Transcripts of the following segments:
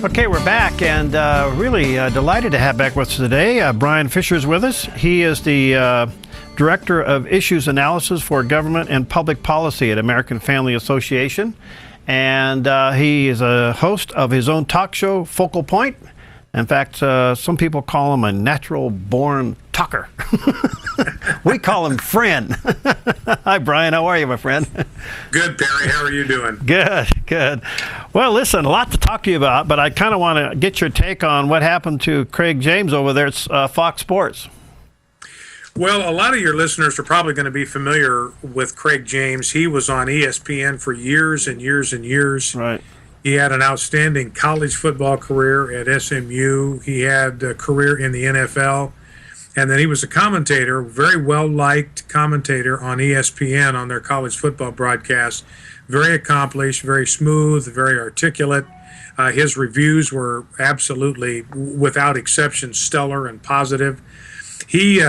Okay, we're back, and really delighted to have back with us today. Bryan Fischer is with us. He is the Director of Issues Analysis for Government and Public Policy at American Family Association. And he is a host of his own talk show, Focal Point. In fact, some people call him a natural-born talker. We call him friend. Hi, Bryan. How are you, my friend? Good, Perry. How are you doing? Good, good. Well, listen, a lot to talk to you about, but I kind of want to get your take on what happened to Craig James over there at Fox Sports. Well, a lot of your listeners are probably going to be familiar with Craig James. He was on ESPN for years and years and years. Right. He had an outstanding college football career at SMU. He had a career in the NFL. And then he was a commentator, very well-liked commentator on ESPN on their college football broadcast. Very accomplished, very smooth, very articulate. His reviews were absolutely, without exception, stellar and positive. He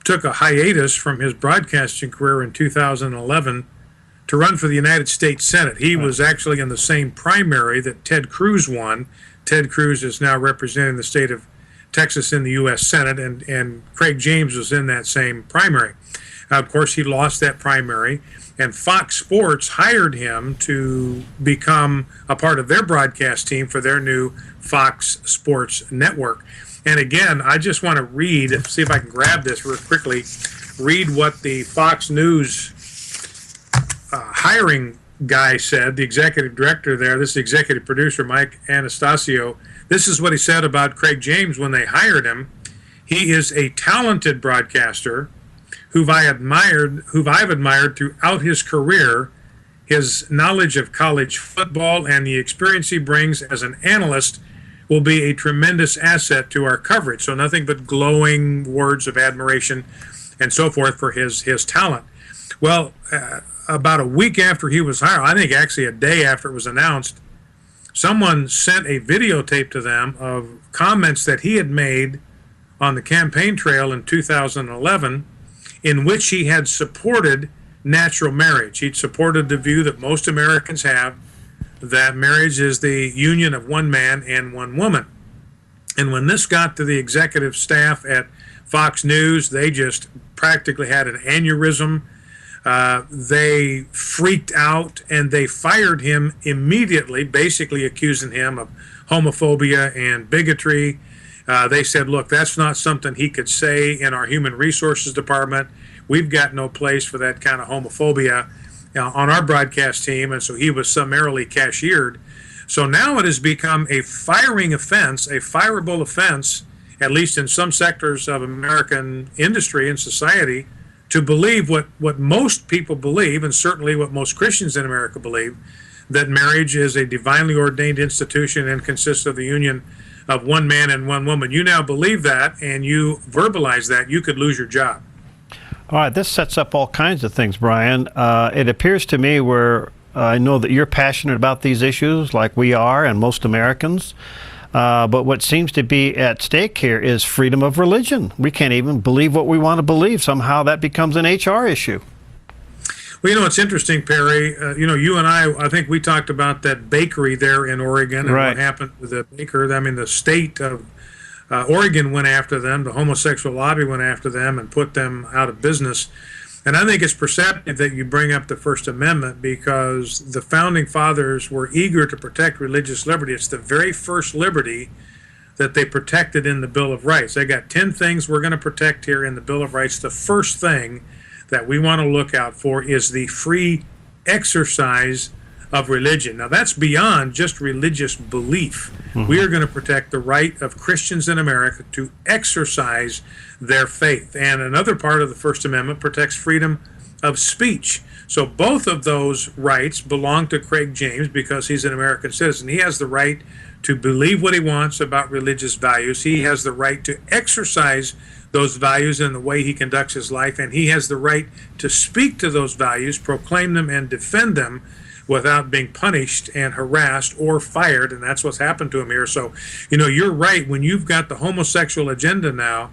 took a hiatus from his broadcasting career in 2011 to run for the United States Senate. He was actually in the same primary that Ted Cruz won. Ted Cruz is now representing the state of Texas in the U.S. Senate, and Craig James was in that same primary. Of course, he lost that primary, and Fox Sports hired him to become a part of their broadcast team for their new Fox Sports network. And again, I just want to read, see if I can grab this real quickly, read what the Fox News hiring guy said, the executive director there, this is the executive producer, Mike Anastasio. This is what he said about Craig James when they hired him. He is a talented broadcaster who I've admired throughout his career. His knowledge of college football and the experience he brings as an analyst will be a tremendous asset to our coverage. So nothing but glowing words of admiration and so forth for his talent. Well, about a week after he was hired, I think actually a day after it was announced, someone sent a videotape to them of comments that he had made on the campaign trail in 2011 in which he had supported natural marriage. He'd supported the view that most Americans have, that marriage is the union of one man and one woman. And when this got to the executive staff at Fox News, they just practically had an aneurysm. They freaked out and they fired him immediately, basically accusing him of homophobia and bigotry. They said, look, that's not something he could say in our human resources department. We've got no place for that kind of homophobia on our broadcast team, and so he was summarily cashiered. So now it has become a firing offense, a fireable offense, at least in some sectors of American industry and society, to believe what most people believe, and certainly what most Christians in America believe, that marriage is a divinely ordained institution and consists of the union of one man and one woman. You now believe that, and you verbalize that, you could lose your job. All right, this sets up all kinds of things, Bryan. It appears to me where I know that you're passionate about these issues like we are and most Americans. But what seems to be at stake here is freedom of religion. We can't even believe what we want to believe. Somehow that becomes an HR issue. Well, it's interesting, Perry. You and I think we talked about that bakery there in Oregon and what happened with the baker. I mean, the state of Oregon went after them. The homosexual lobby went after them and put them out of business. And I think it's perceptive that you bring up the First Amendment because the Founding Fathers were eager to protect religious liberty. It's the very first liberty that they protected in the Bill of Rights. They got 10 things we're going to protect here in the Bill of Rights. The first thing that we want to look out for is the free exercise of religion. Now, that's beyond just religious belief. Mm-hmm. We are going to protect the right of Christians in America to exercise their faith. And another part of the First Amendment protects freedom of speech. So both of those rights belong to Craig James because he's an American citizen. He has the right to believe what he wants about religious values. He has the right to exercise those values in the way he conducts his life, and he has the right to speak to those values, proclaim them, and defend them without being punished and harassed or fired, and that's what's happened to him here. So, you're right. When you've got the homosexual agenda now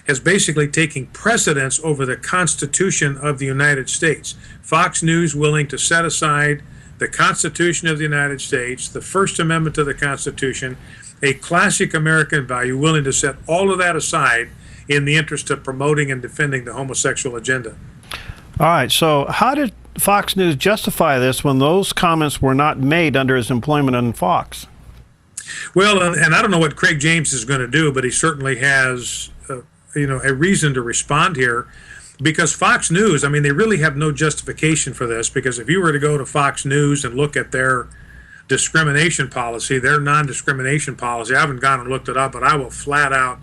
as basically taking precedence over the Constitution of the United States, Fox News willing to set aside the Constitution of the United States, the First Amendment to the Constitution, a classic American value, willing to set all of that aside in the interest of promoting and defending the homosexual agenda. All right, so how did Fox News justify this when those comments were not made under his employment on Fox? Well, and I don't know what Craig James is going to do, but he certainly has, a reason to respond here, because Fox News, I mean, they really have no justification for this, because if you were to go to Fox News and look at their discrimination policy, their non-discrimination policy, I haven't gone and looked it up, but I will flat out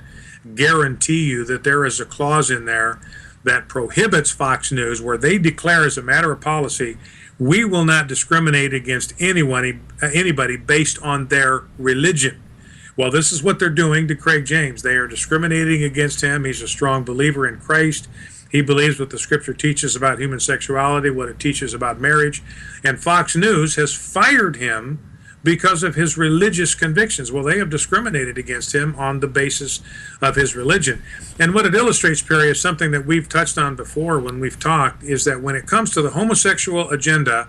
guarantee you that there is a clause in there that prohibits Fox News, where they declare as a matter of policy, we will not discriminate against anybody based on their religion. Well, this is what they're doing to Craig James. They are discriminating against him. He's a strong believer in Christ. He believes what the scripture teaches about human sexuality, what it teaches about marriage. And Fox News has fired him because of his religious convictions. Well, they have discriminated against him on the basis of his religion. And what it illustrates, Perry, is something that we've touched on before when we've talked, is that when it comes to the homosexual agenda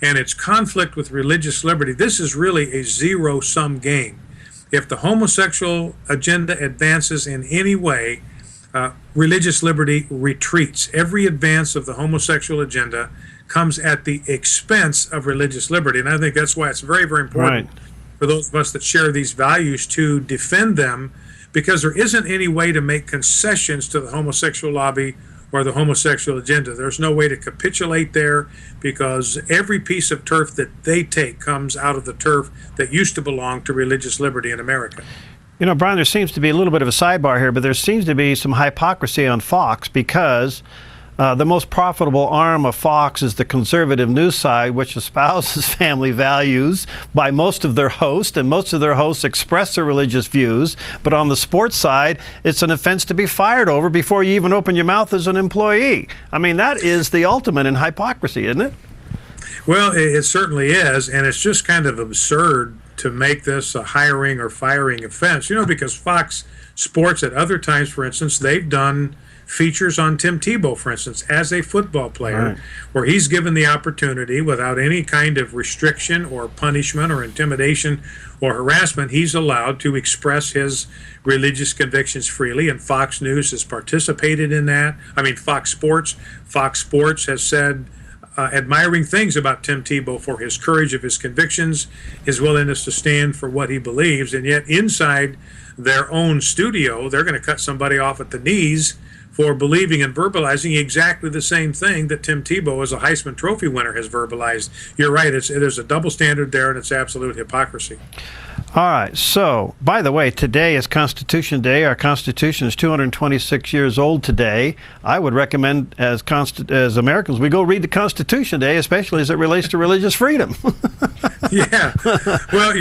and its conflict with religious liberty, this is really a zero-sum game. If the homosexual agenda advances in any way, religious liberty retreats. Every advance of the homosexual agenda comes at the expense of religious liberty. And I think that's why it's very, very important for those of us that share these values to defend them, because there isn't any way to make concessions to the homosexual lobby or the homosexual agenda. There's no way to capitulate there, because every piece of turf that they take comes out of the turf that used to belong to religious liberty in America. You know, Brian, there seems to be a little bit of a sidebar here, but there seems to be some hypocrisy on Fox, because the most profitable arm of Fox is the conservative news side, which espouses family values by most of their hosts, and most of their hosts express their religious views. But on the sports side, it's an offense to be fired over before you even open your mouth as an employee. I mean, that is the ultimate in hypocrisy, isn't it? Well, it certainly is, and it's just kind of absurd to make this a hiring or firing offense, because Fox Sports at other times, for instance, they've done features on Tim Tebow, for instance, as a football player, where he's given the opportunity without any kind of restriction or punishment or intimidation or harassment. He's allowed to express his religious convictions freely, and Fox News has participated in that. I mean, Fox Sports has said admiring things about Tim Tebow for his courage of his convictions, his willingness to stand for what he believes, and yet inside their own studio, they're going to cut somebody off at the knees for believing and verbalizing exactly the same thing that Tim Tebow, as a Heisman Trophy winner, has verbalized. You're right, there's a double standard there, and it's absolute hypocrisy. All right, so, by the way, today is Constitution Day. Our Constitution is 226 years old today. I would recommend, as Americans, we go read the Constitution Day, especially as it relates to religious freedom. Yeah. Well,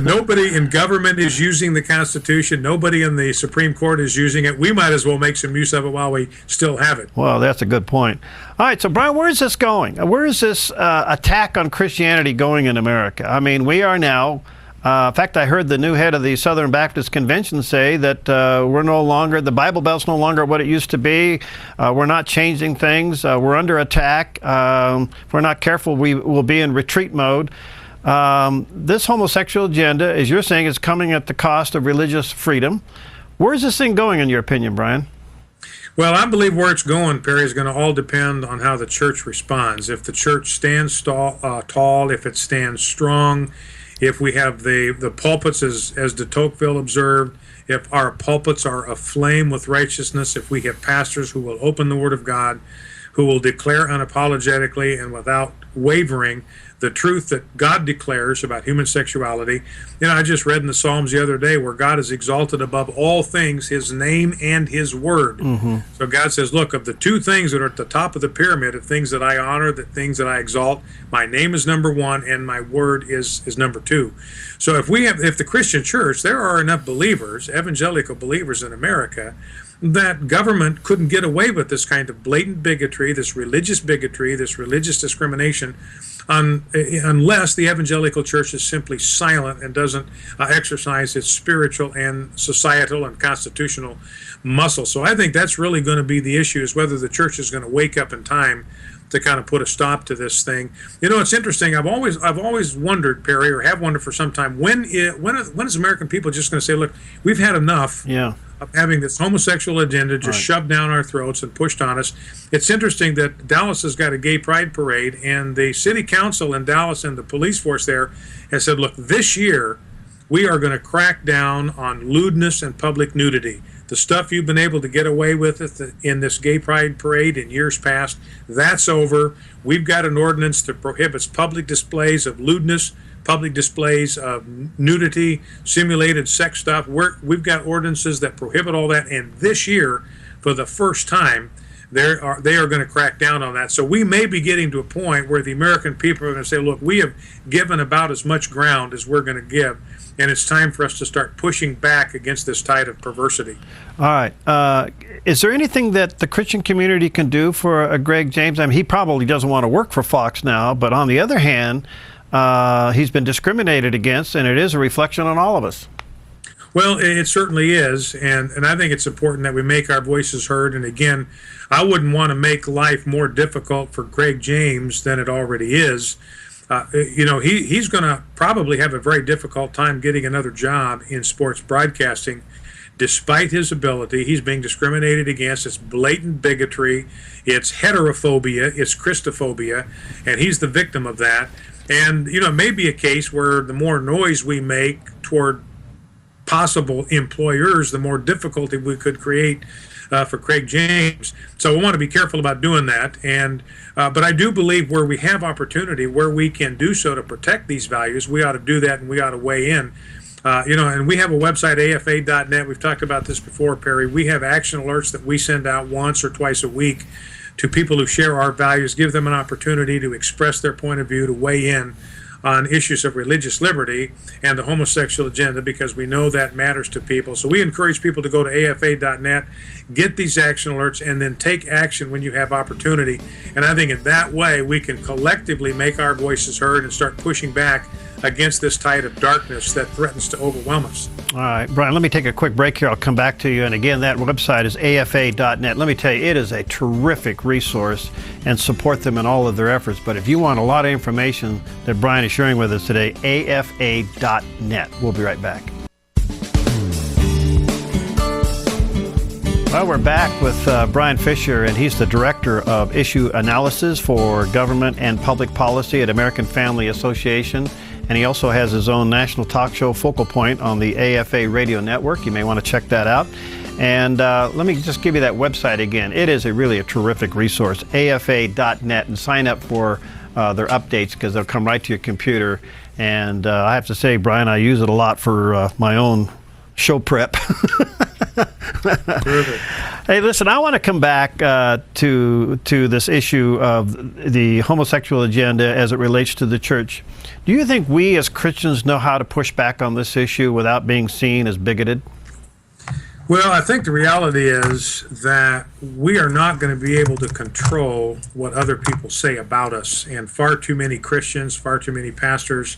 nobody in government is using the Constitution. Nobody in the Supreme Court is using it. We might as well make some use of it while we still have it. Well, that's a good point. All right, so, Brian, where is this going? Where is this attack on Christianity going in America? I mean, we are now... in fact, I heard the new head of the Southern Baptist Convention say that we're no longer, the Bible Belt's no longer what it used to be. We're not changing things. We're under attack. If we're not careful, we will be in retreat mode. This homosexual agenda, as you're saying, is coming at the cost of religious freedom. Where's this thing going, in your opinion, Brian? Well, I believe where it's going, Perry, is going to all depend on how the church responds. If the church stands tall, if it stands strong, if we have the pulpits, as de Tocqueville observed, if our pulpits are aflame with righteousness, if we have pastors who will open the Word of God, who will declare unapologetically and without wavering the truth that God declares about human sexuality. I just read in the Psalms the other day where God is exalted above all things, His name and His word. Mm-hmm. So God says, look, of the two things that are at the top of the pyramid, of things that I honor, the things that I exalt, my name is number one and my word is number two. So if the Christian church, there are enough believers, evangelical believers in America, that government couldn't get away with this kind of blatant bigotry, this religious discrimination, unless the evangelical church is simply silent and doesn't exercise its spiritual and societal and constitutional muscle. So I think that's really going to be the issue, is whether the church is going to wake up in time to kind of put a stop to this thing. You know, it's interesting. I've always wondered, Perry, or have wondered for some time, when is American people just going to say, look, we've had enough of having this homosexual agenda just shoved down our throats and pushed on us. It's interesting that Dallas has got a gay pride parade, and the city council in Dallas and the police force there has said, look, this year we are going to crack down on lewdness and public nudity. The stuff you've been able to get away with in this gay pride parade in years past, that's over. We've got an ordinance that prohibits public displays of lewdness, public displays of nudity, simulated sex stuff. We've got ordinances that prohibit all that, and this year, for the first time, they are going to crack down on that. So we may be getting to a point where the American people are going to say, look, we have given about as much ground as we're going to give, and it's time for us to start pushing back against this tide of perversity. All right. Is there anything that the Christian community can do for Greg James? I mean, he probably doesn't want to work for Fox now, but on the other hand, he's been discriminated against, and it is a reflection on all of us. Well, it certainly is, and I think it's important that we make our voices heard. And again, I wouldn't want to make life more difficult for Greg James than it already is. You know, he's going to probably have a very difficult time getting another job in sports broadcasting. Despite his ability, he's being discriminated against. It's blatant bigotry, it's heterophobia, it's Christophobia, and he's the victim of that. And, you know, it may be a case where the more noise we make toward possible employers, the more difficulty we could create for Craig James. So we want to be careful about doing that. And but I do believe where we have opportunity, where we can do so to protect these values, we ought to do that, and we ought to weigh in. You know, and we have a website, afa.net. We've talked about this before, Perry. We have action alerts that we send out once or twice a week to people who share our values, give them an opportunity to express their point of view, to weigh in on issues of religious liberty and the homosexual agenda, because we know that matters to people. So we encourage people to go to afa.net, get these action alerts, and then take action when you have opportunity. And I think in that way we can collectively make our voices heard and start pushing back against this tide of darkness that threatens to overwhelm us. All right, Bryan, let me take a quick break here. I'll come back to you. And again, that website is afa.net. Let me tell you, it is a terrific resource, and support them in all of their efforts. But if you want a lot of information that Bryan is sharing with us today, afa.net. We'll be right back. Well, we're back with Bryan Fischer, and he's the Director of Issue Analysis for Government and Public Policy at American Family Association. And he also has his own national talk show, Focal Point, on the AFA radio network. You may want to check that out. And let me just give you that website again. It is really a terrific resource, afa.net, and sign up for their updates, because they'll come right to your computer. And I have to say, Bryan, I use it a lot for my own show prep. Terrific. Hey, listen, I want to come back to this issue of the homosexual agenda as it relates to the church. Do you think we as Christians know how to push back on this issue without being seen as bigoted? Well, I think the reality is that we are not going to be able to control what other people say about us. And far too many Christians, far too many pastors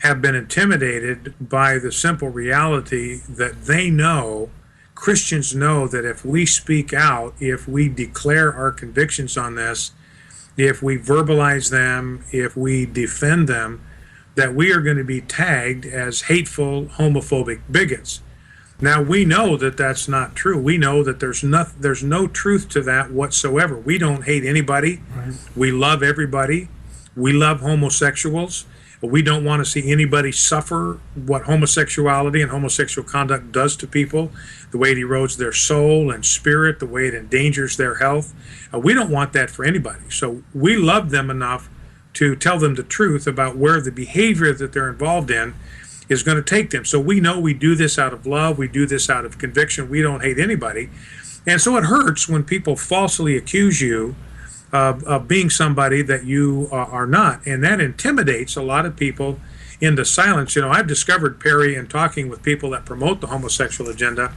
have been intimidated by the simple reality that they know, Christians know, that if we speak out, if we declare our convictions on this, if we verbalize them, if we defend them, that we are going to be tagged as hateful, homophobic bigots. Now, we know that that's not true. We know that there's no truth to that whatsoever. We don't hate anybody. Right. We love everybody. We love homosexuals. We don't want to see anybody suffer what homosexuality and homosexual conduct does to people, the way it erodes their soul and spirit, the way it endangers their health. We don't want that for anybody. So we love them enough to tell them the truth about where the behavior that they're involved in is going to take them. So we know we do this out of love. We do this out of conviction. We don't hate anybody. And so it hurts when people falsely accuse you of being somebody that you are not. And that intimidates a lot of people into silence. You know, I've discovered, Perry, in talking with people that promote the homosexual agenda,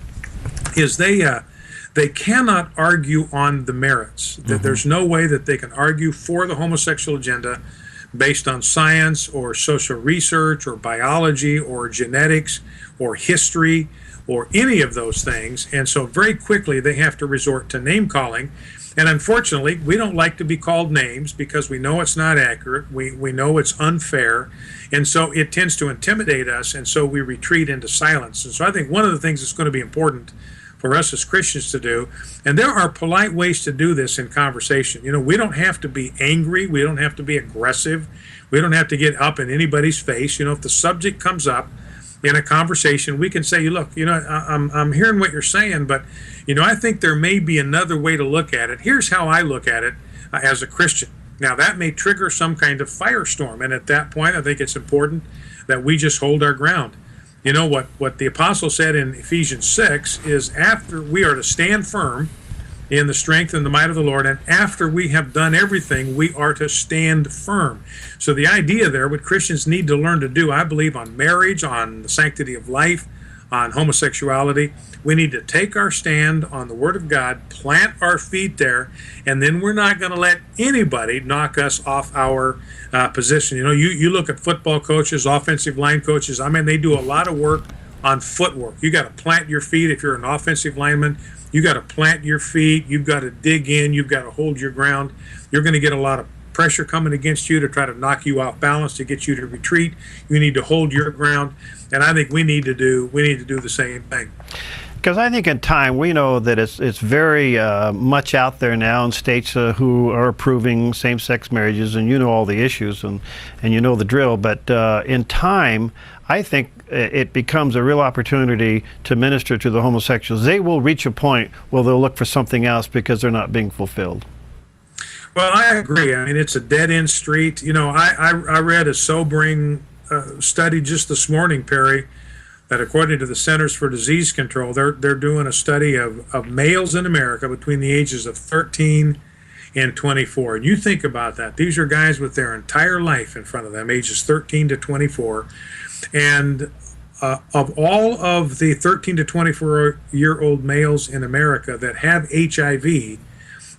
is they cannot argue on the merits. That there's no way that they can argue for the homosexual agenda based on science or social research or biology or genetics or history or any of those things. And so very quickly they have to resort to name calling. And unfortunately, we don't like to be called names because we know it's not accurate. We know it's unfair. And so it tends to intimidate us. And so we retreat into silence. And so I think one of the things that's going to be important for us as Christians to do, and there are polite ways to do this in conversation. We don't have to be angry. We don't have to be aggressive. We don't have to get up in anybody's face. If the subject comes up in a conversation, we can say, look, I'm hearing what you're saying, but, I think there may be another way to look at it. Here's how I look at it as a Christian. Now, that may trigger some kind of firestorm. And at that point, I think it's important that we just hold our ground. What the apostle said in Ephesians 6 is after we are to stand firm in the strength and the might of the Lord, and after we have done everything, we are to stand firm. So the idea there, what Christians need to learn to do, I believe, on marriage, on the sanctity of life, on homosexuality, we need to take our stand on the Word of God, plant our feet there, and then we're not going to let anybody knock us off our position. You look at football coaches, offensive line coaches, they do a lot of work on footwork. You got to plant your feet if you're an offensive lineman. You got to plant your feet. You've got to dig in. You've got to hold your ground. You're going to get a lot of pressure coming against you to try to knock you off balance, to get you to retreat. You need to hold your ground, and I think we need to do the same thing. Because I think in time, we know that it's very much out there now in states who are approving same-sex marriages, and all the issues and the drill. But in time, I think it becomes a real opportunity to minister to the homosexuals. They will reach a point where they'll look for something else because they're not being fulfilled. Well, I agree. It's a dead-end street. I read a sobering study just this morning, Perry, that according to the Centers for Disease Control, they're doing a study of males in America between the ages of 13 and 24. And you think about that. These are guys with their entire life in front of them, ages 13 to 24. And of all of the 13 to 24-year-old males in America that have HIV,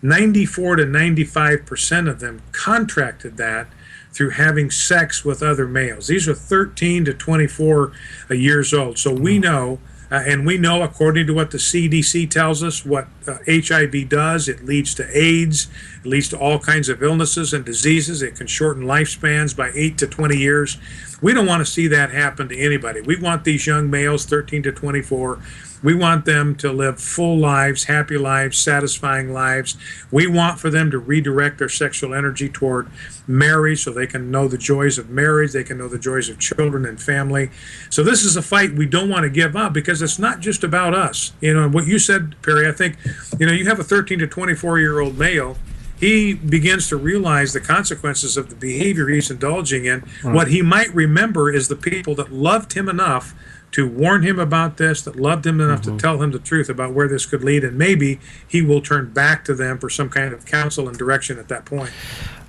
94 to 95% of them contracted that through having sex with other males. These are 13 to 24 years old. So we know, and we know according to what the CDC tells us, what HIV does. It leads to AIDS. It leads to all kinds of illnesses and diseases. It can shorten lifespans by 8 to 20 years. We don't want to see that happen to anybody. We want these young males, 13 to 24, we want them to live full lives, happy lives, satisfying lives. We want for them to redirect their sexual energy toward marriage so they can know the joys of marriage, they can know the joys of children and family. So this is a fight we don't want to give up because it's not just about us. And what you said, Perry, I think, you have a 13 to 24-year-old male. He begins to realize the consequences of the behavior he's indulging in. Right. What he might remember is the people that loved him enough to warn him about this, that loved him enough to tell him the truth about where this could lead, and maybe he will turn back to them for some kind of counsel and direction at that point.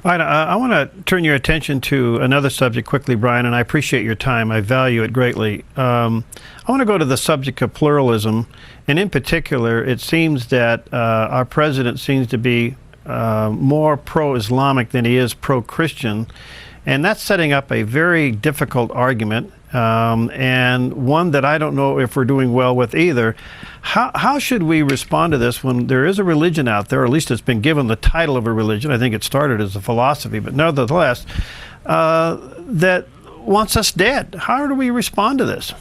All right, I want to turn your attention to another subject quickly, Bryan, and I appreciate your time. I value it greatly. I want to go to the subject of pluralism, and in particular, it seems that our president seems to be more pro-Islamic than he is pro-Christian, and that's setting up a very difficult argument, and one that I don't know if we're doing well with either. How should we respond to this when there is a religion out there, or at least it's been given the title of a religion? I think it started as a philosophy, but nevertheless, that wants us dead? How do we respond to this?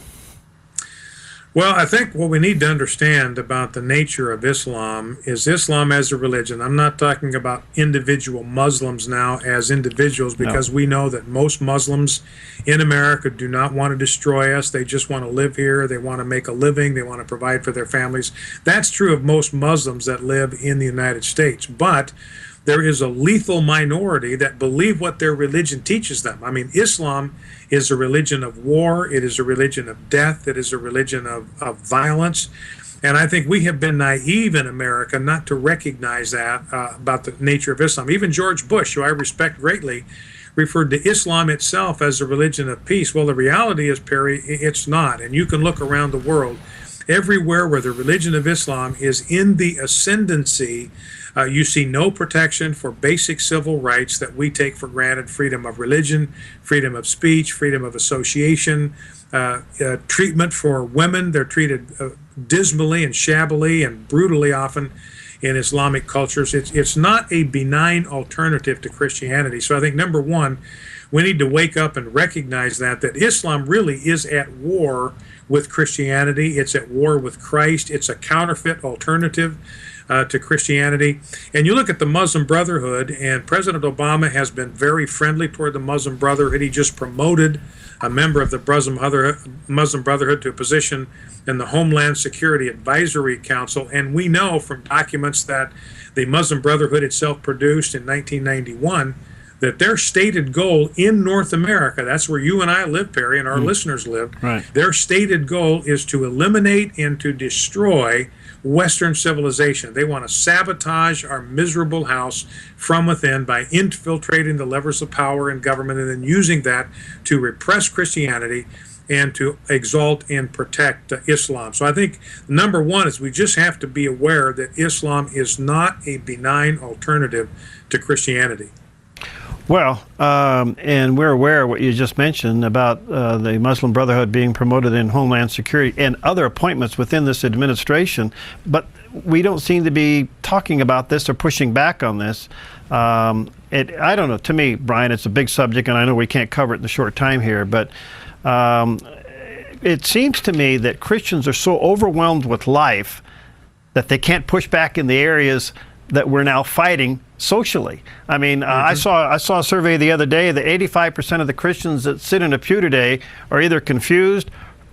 Well, I think what we need to understand about the nature of Islam is Islam as a religion. I'm not talking about individual Muslims now as individuals, because we know that most Muslims in America do not want to destroy us. They just want to live here. They want to make a living. They want to provide for their families. That's true of most Muslims that live in the United States. But there is a lethal minority that believe what their religion teaches them. I mean, Islam is a religion of war. It is a religion of death. It is a religion of violence. And I think we have been naive in America not to recognize that about the nature of Islam. Even George Bush, who I respect greatly, referred to Islam itself as a religion of peace. Well, the reality is, Perry, it's not. And you can look around the world. Everywhere where the religion of Islam is in the ascendancy, you see no protection for basic civil rights that we take for granted: freedom of religion, freedom of speech, freedom of association, treatment for women. They're treated dismally and shabbily and brutally often in Islamic cultures. It's not a benign alternative to Christianity. So I think, number one, we need to wake up and recognize that Islam really is at war with Christianity. It's at war with Christ. It's a counterfeit alternative to Christianity. And you look at the Muslim Brotherhood, and President Obama has been very friendly toward the Muslim Brotherhood. He just promoted a member of the Muslim Brotherhood to a position in the Homeland Security Advisory Council. And we know from documents that the Muslim Brotherhood itself produced in 1991 that their stated goal in North America, that's where you and I live, Perry, and our listeners live, right. Their stated goal is to eliminate and to destroy Western civilization. They want to sabotage our miserable house from within by infiltrating the levers of power in government and then using that to repress Christianity and to exalt and protect Islam. So I think number one is we just have to be aware that Islam is not a benign alternative to Christianity. Well, and we're aware of what you just mentioned about the Muslim Brotherhood being promoted in Homeland Security and other appointments within this administration, but we don't seem to be talking about this or pushing back on this. I don't know, to me, Bryan, it's a big subject, and I know we can't cover it in the short time here, but it seems to me that Christians are so overwhelmed with life that they can't push back in the areas that we're now fighting socially. I mean, I saw a survey the other day that 85% of the Christians that sit in a pew today are either confused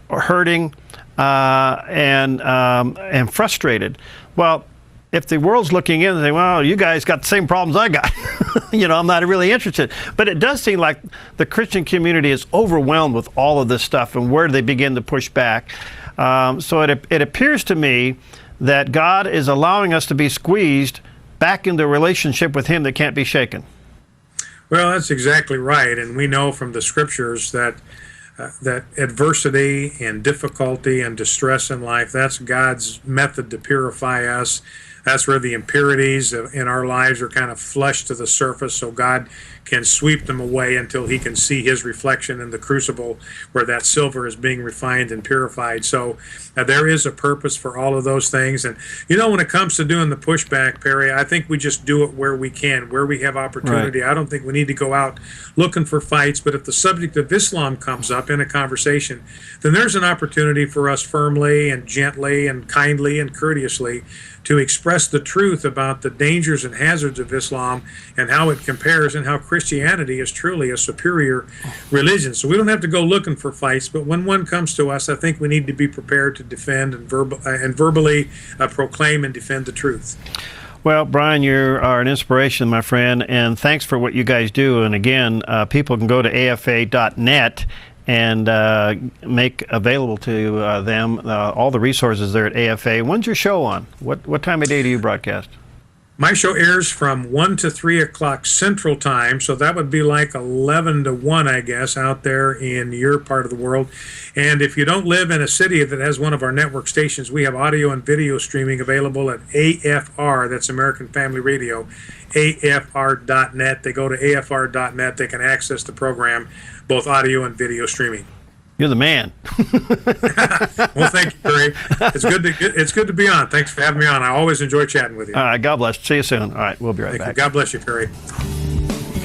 or hurting and frustrated. Well, if the world's looking in and saying, well, you guys got the same problems I got, I'm not really interested. But it does seem like the Christian community is overwhelmed with all of this stuff, and where do they begin to push back? So it appears to me that God is allowing us to be squeezed back into a relationship with Him that can't be shaken. Well, that's exactly right. And we know from the scriptures that that adversity and difficulty and distress in life, that's God's method to purify us. That's where the impurities in our lives are kind of flushed to the surface so God can sweep them away until He can see His reflection in the crucible where that silver is being refined and purified. So there is a purpose for all of those things. And, when it comes to doing the pushback, Perry, I think we just do it where we can, where we have opportunity. Right. I don't think we need to go out looking for fights. But if the subject of Islam comes up in a conversation, then there's an opportunity for us firmly and gently and kindly and courteously to express the truth about the dangers and hazards of Islam and how it compares and how Christianity is truly a superior religion. So we don't have to go looking for fights, but when one comes to us, I think we need to be prepared to defend and verbally proclaim and defend the truth. Well, Bryan, you are an inspiration, my friend, and thanks for what you guys do. And again, people can go to afa.net and make available to them all the resources there at AFA. When's your show on? What time of day do you broadcast? My show airs from 1 to 3 o'clock Central Time, so that would be like 11 to 1, I guess, out there in your part of the world. And if you don't live in a city that has one of our network stations, we have audio and video streaming available at AFR, that's American Family Radio, AFR.net. They go to AFR.net. They can access the program, both audio and video streaming. You're the man. Well, thank you, Perry. It's good to be on. Thanks for having me on. I always enjoy chatting with you. All right, God bless. See you soon. All right, we'll be right back. God bless you, Perry.